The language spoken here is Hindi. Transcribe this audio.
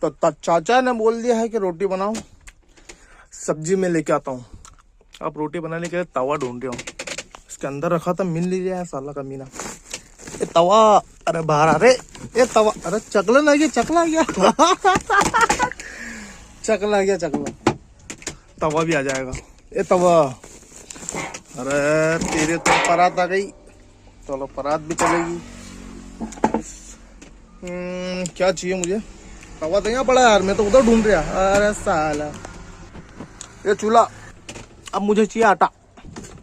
तो चाचा ने बोल दिया है कि रोटी बनाओ, सब्जी में लेके आता हूँ। अब रोटी बनाने के लिए तवा ढूंढ रहा हूँ। इसके अंदर रखा था, मिल नहीं रहा है साला का मीना। ये तवा, अरे बाहर, अरे ये तवा, अरे चकला ना गया, चकला गया चकला गया, चकला। तवा भी आ जाएगा। ये तवा, अरे तेरे तो परात आ गई। चलो परात भी चलेगी। क्या चाहिए मुझे? तवा तो यहाँ पड़ा है यार, मैं तो उधर ढूंढ रहा। अरे साला, ये चूल्हा। अब मुझे चाहिए आटा।